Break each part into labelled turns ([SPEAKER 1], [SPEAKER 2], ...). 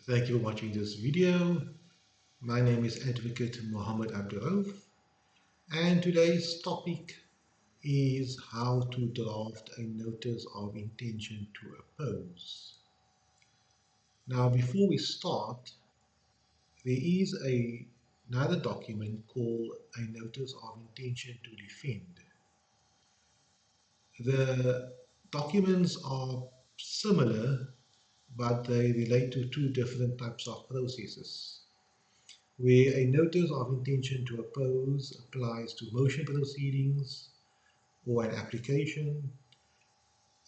[SPEAKER 1] Thank you for watching this video. My name is Advocate Mohammed ABDUROAF, and today's topic is how to draft a notice of intention to oppose. Now, before we start, there is another document called a notice of intention to defend. The documents are similar, but they relate to two different types of processes. Where a notice of intention to oppose applies to motion proceedings or an application,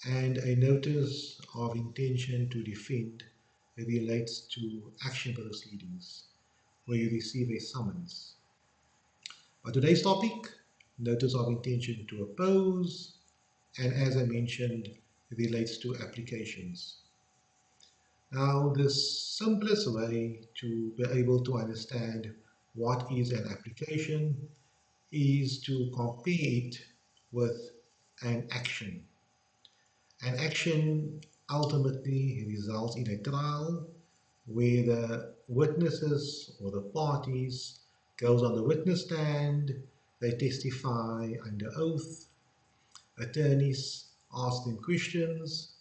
[SPEAKER 1] and a notice of intention to defend relates to action proceedings where you receive a summons. But today's topic, notice of intention to oppose, and as I mentioned, relates to applications. Now, the simplest way to be able to understand what is an application is to compare it with an action. An action ultimately results in a trial where the witnesses or the parties goes on the witness stand, they testify under oath, attorneys ask them questions,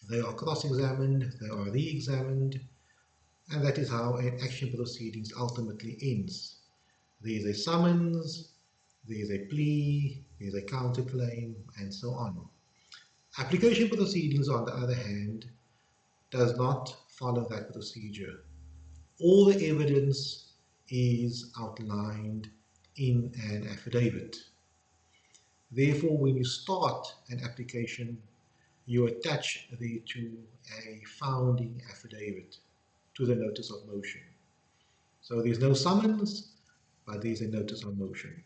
[SPEAKER 1] they are cross-examined, they are re-examined, and that is how an action proceedings ultimately ends. There is a summons, there is a plea, there is a counterclaim, and so on. Application proceedings, on the other hand, does not follow that procedure. All the evidence is outlined in an affidavit. Therefore, when you start an application, you attach thereto a founding affidavit to the notice of motion. So there's no summons, but there's a notice of motion.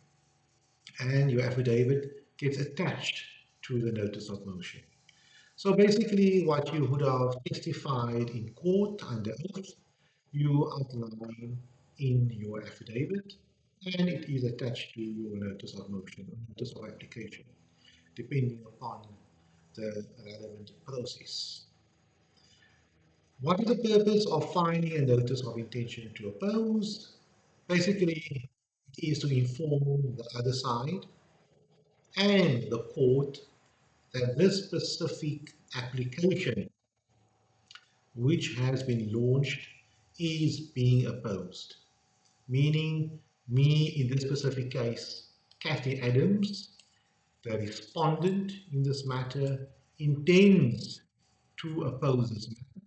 [SPEAKER 1] And your affidavit gets attached to the notice of motion. So basically what you would have testified in court under oath, you outline in your affidavit, and it is attached to your notice of motion or notice of application, depending upon the relevant process. What is the purpose of filing a notice of intention to oppose? Basically, it is to inform the other side and the court that this specific application which has been launched is being opposed. Meaning, me in this specific case, Kathy Adams, the respondent in this matter, intends to oppose this matter.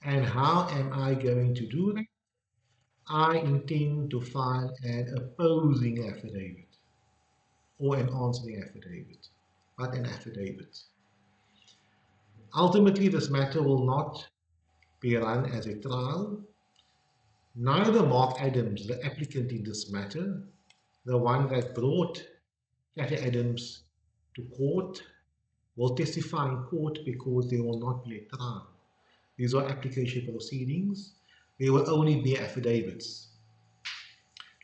[SPEAKER 1] And how am I going to do that? I intend to file an opposing affidavit or an answering affidavit, but an affidavit. Ultimately, this matter will not be run as a trial. Neither Mark Adams, the applicant in this matter, the one that brought Kathy Adams to court, will testify in court because there will not be a trial. These are application proceedings. There will only be affidavits.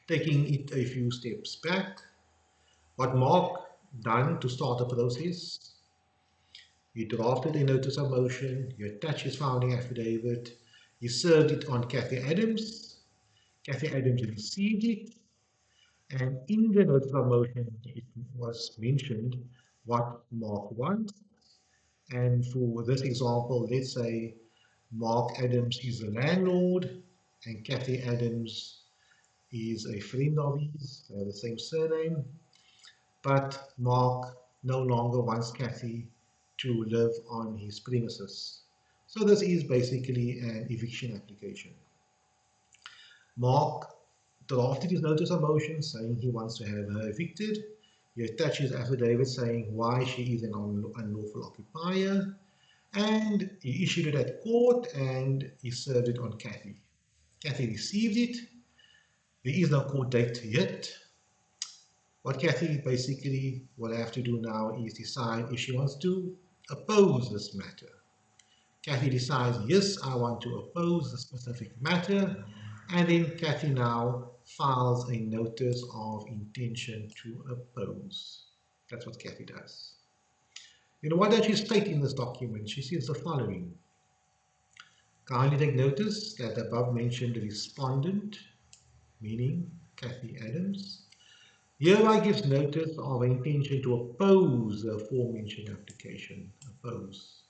[SPEAKER 1] Taking it a few steps back, what Mark done to start the process, he drafted a notice of motion, he attached his founding affidavit, he served it on Kathy Adams. Kathy Adams received it, and in the notice of motion, it was mentioned what Mark wants. And for this example, let's say Mark Adams is the landlord and Kathy Adams is a friend of his, they have the same surname, but Mark no longer wants Kathy to live on his premises. So this is basically an eviction application. Mark drafted his notice of motion saying he wants to have her evicted. He attached his affidavit saying why she is an unlawful occupier, and he issued it at court and he served it on Kathy. Kathy received it. There is no court date yet. What Kathy basically will have to do now is decide if she wants to oppose this matter. Kathy decides, yes, I want to oppose the specific matter, and then Kathy now files a notice of intention to oppose. That's what Kathy does. What does she state in this document? She says the following. Kindly take notice that the above mentioned respondent, meaning Kathy Adams, hereby gives notice of intention to oppose the aforementioned application. Oppose.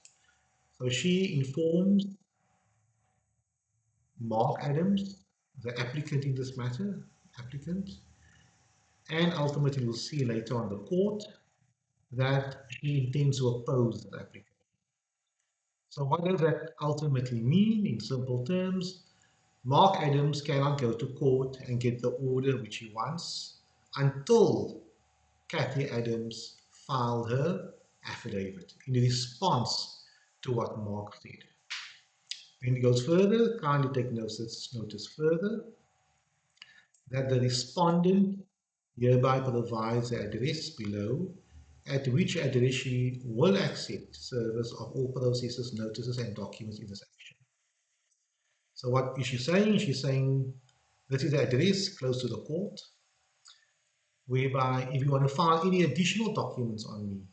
[SPEAKER 1] So she informs Mark Adams, the applicant in this matter, applicant, and ultimately we'll see later on the court that she intends to oppose the application. So what does that ultimately mean in simple terms? Mark Adams cannot go to court and get the order which he wants until Kathy Adams filed her affidavit in response to what Mark said. When it goes further, kindly take notice further that the respondent hereby provides the address below at which address she will accept service of all processes, notices, and documents in this action. So what is she saying? She's saying this is the address close to the court, whereby if you want to file any additional documents on me,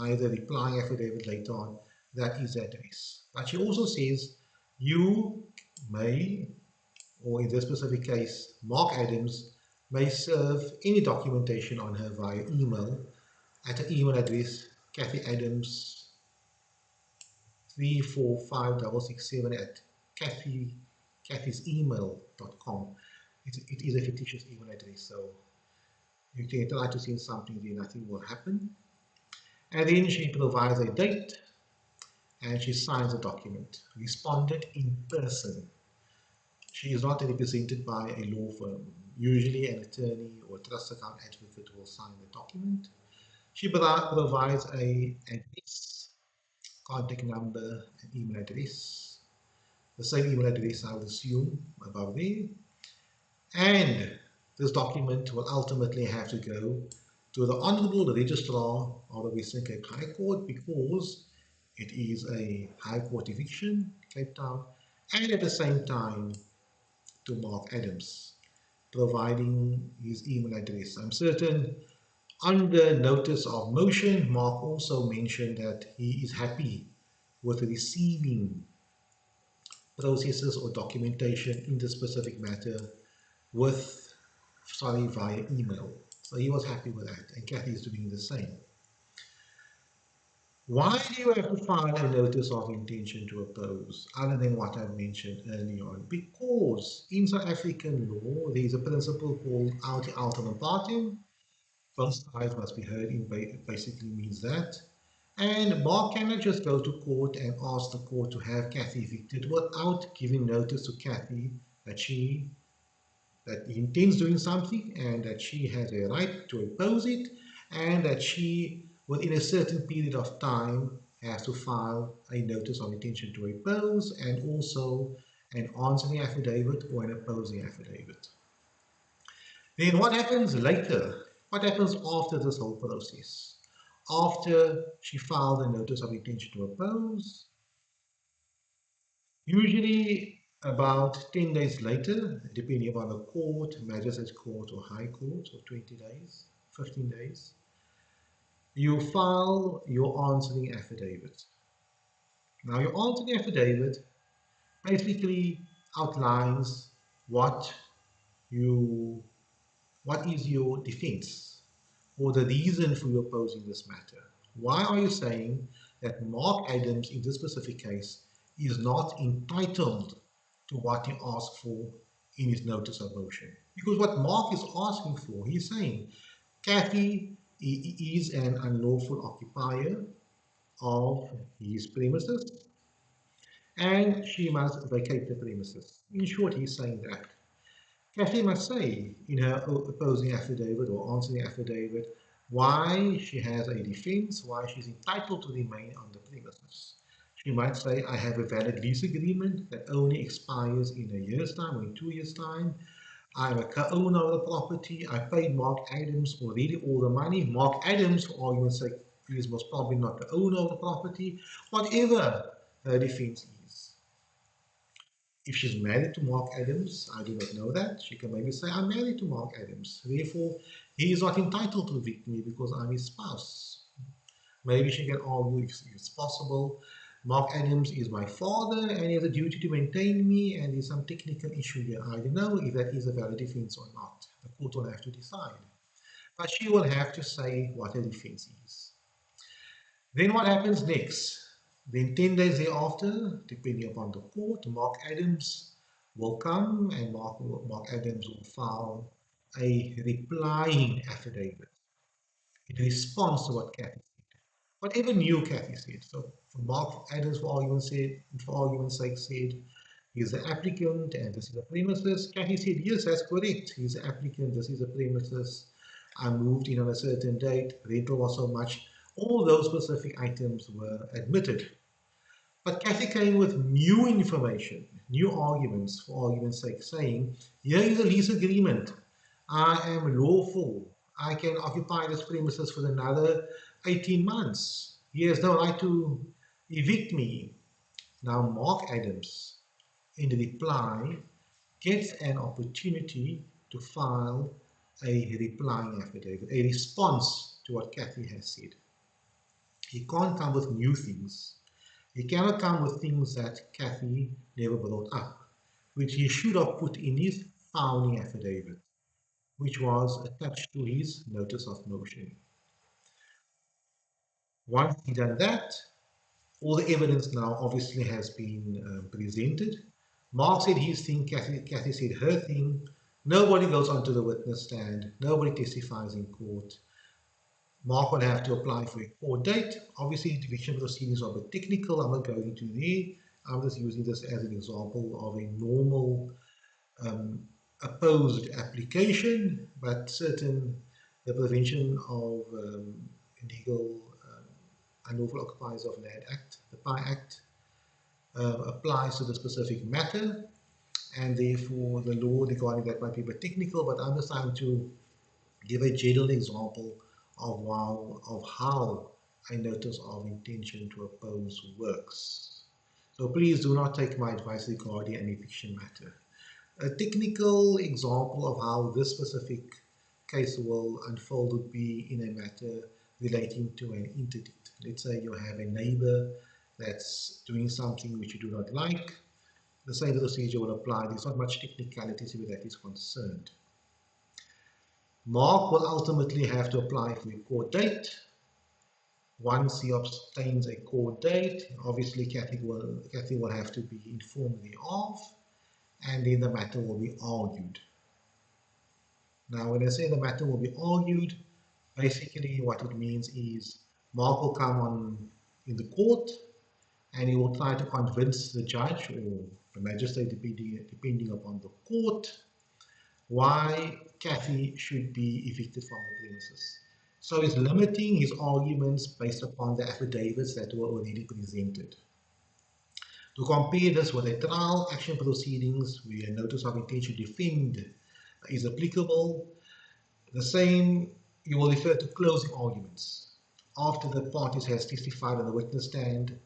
[SPEAKER 1] either replying affidavit later on, that is the address. But she also says you may, or in this specific case, Mark Adams may serve any documentation on her via email at an email address Kathy Adams 345667 at kathysemail.com. It is a fictitious email address, so you can try to send something there, nothing will happen. And then she provides a date and she signs a document. Responded in person. She is not represented by a law firm. Usually an attorney or trust account advocate will sign the document. She provides a address, contact number, and email address. The same email address I would assume above there. And this document will ultimately have to go to the Honourable Registrar of the Western Cape High Court because it is a High Court eviction, Cape Town, and at the same time to Mark Adams, providing his email address. I'm certain on the notice of motion, Mark also mentioned that he is happy with receiving processes or documentation in the specific matter via email. So he was happy with that, and Kathy is doing the same. Why do you have to file a notice of intention to oppose, other than what I've mentioned earlier on? Because in South African law, there is a principle called aut alteram partem. Both sides must be heard. It basically means that. And Mark cannot just go to court and ask the court to have Kathy evicted without giving notice to Kathy that he intends doing something and that she has a right to oppose it and that she, within a certain period of time, has to file a notice of intention to oppose and also an answering affidavit or an opposing affidavit. Then what happens later? What happens after this whole process? After she filed a notice of intention to oppose, usually about 10 days later, depending upon the court, magistrates court or high court, or 20 days, 15 days, you file your answering affidavit. Now your answering affidavit basically outlines what is your defense or the reason for you opposing this matter. Why are you saying that Mark Adams, in this specific case, is not entitled to what he asked for in his notice of motion? Because what Mark is asking for, he's saying, Kathy is an unlawful occupier of his premises and she must vacate the premises. In short, he's saying that. Kathy must say in her opposing affidavit or answering affidavit why she has a defense, why she's entitled to remain on the premises. She might say, I have a valid lease agreement that only expires in a year's time or in 2 years' time. I'm a co-owner of the property. I paid Mark Adams already all the money. Mark Adams, for argument's sake, is most probably not the owner of the property. Whatever her defense is. If she's married to Mark Adams, I do not know that. She can maybe say, I'm married to Mark Adams. Therefore, he is not entitled to evict me because I'm his spouse. Maybe she can argue if it's possible Mark Adams is my father and he has a duty to maintain me, and there's some technical issue here. I don't know if that is a valid defense or not. The court will have to decide. But she will have to say what her defense is. Then what happens next? Then 10 days thereafter, depending upon the court, Mark Adams will come and Mark Adams will file a replying affidavit in response to what Kathy said. Whatever new Kathy said. So for Mark Adams, for argument's sake, said he's the applicant and this is the premises. Kathy said, yes, that's correct. He's the applicant, this is the premises. I moved in on a certain date, rental was so much. All those specific items were admitted. But Kathy came with new information, new arguments, for argument's sake, saying, here is a lease agreement. I am lawful. I can occupy this premises for another 18 months. He has no right to evict me. Now, Mark Adams, in reply, gets an opportunity to file a replying affidavit, a response to what Kathy has said. He can't come with new things. He cannot come with things that Kathy never brought up, which he should have put in his founding affidavit, which was attached to his notice of motion. Once he done that, all the evidence now obviously has been presented. Mark said his thing, Kathy said her thing. Nobody goes onto the witness stand. Nobody testifies in court. Mark will have to apply for a court date. Obviously, eviction proceedings are a bit technical. I'm not going into there. I'm just using this as an example of a normal opposed application, but the Prevention of Illegal Unlawful Occupiers of Land Act, the PI Act, applies to the specific matter, and therefore the law regarding that might be a bit technical, but I'm just trying to give a general example of how a notice of intention to oppose works. So please do not take my advice regarding an eviction matter. A technical example of how this specific case will unfold would be in a matter relating to an interdict. Let's say you have a neighbor that's doing something which you do not like. The same procedure will apply. There's not much technicalities where that is concerned. Mark will ultimately have to apply for a court date. Once he obtains a court date, obviously Kathy will have to be informed thereof, and then the matter will be argued. Now, when I say the matter will be argued, basically what it means is Mark will come on in the court and he will try to convince the judge or the magistrate, depending upon the court, why Kathy should be evicted from the premises. So he's limiting his arguments based upon the affidavits that were already presented. To compare this with a trial action proceedings where a notice of intention to defend is applicable, the same, you will refer to closing arguments. After the parties has testified on the witness stand,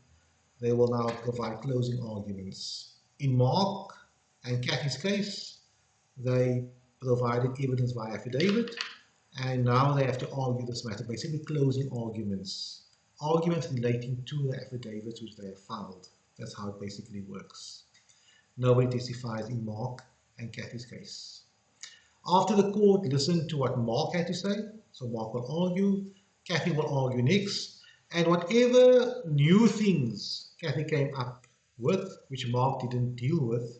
[SPEAKER 1] they will now provide closing arguments. In Mark and Kathy's case, they provided evidence by affidavit, and now they have to argue this matter, basically closing arguments relating to the affidavits which they have filed. That's how it basically works. Nobody testifies in Mark and Kathy's case. After the court listened to what Mark had to say, so Mark will argue, Kathy will argue next, and whatever new things Kathy came up with, which Mark didn't deal with,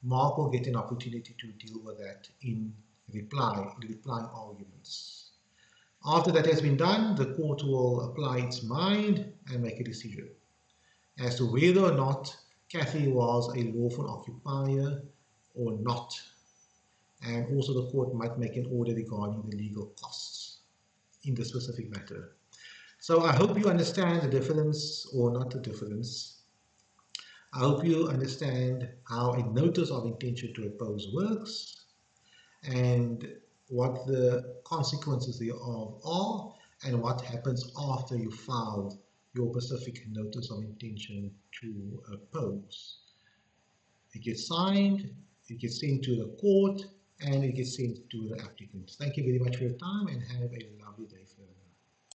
[SPEAKER 1] Mark will get an opportunity to deal with that in replying arguments. After that has been done, the court will apply its mind and make a decision as to whether or not Kathy was a lawful occupier or not. And also the court might make an order regarding the legal costs in the specific matter. So I hope you understand the difference, or not the difference. I hope you understand how a notice of intention to oppose works and what the consequences thereof are and what happens after you filed your specific notice of intention to oppose. It gets signed, it gets sent to the court, and it gets sent to the applicant. Thank you very much for your time and have a lovely day further.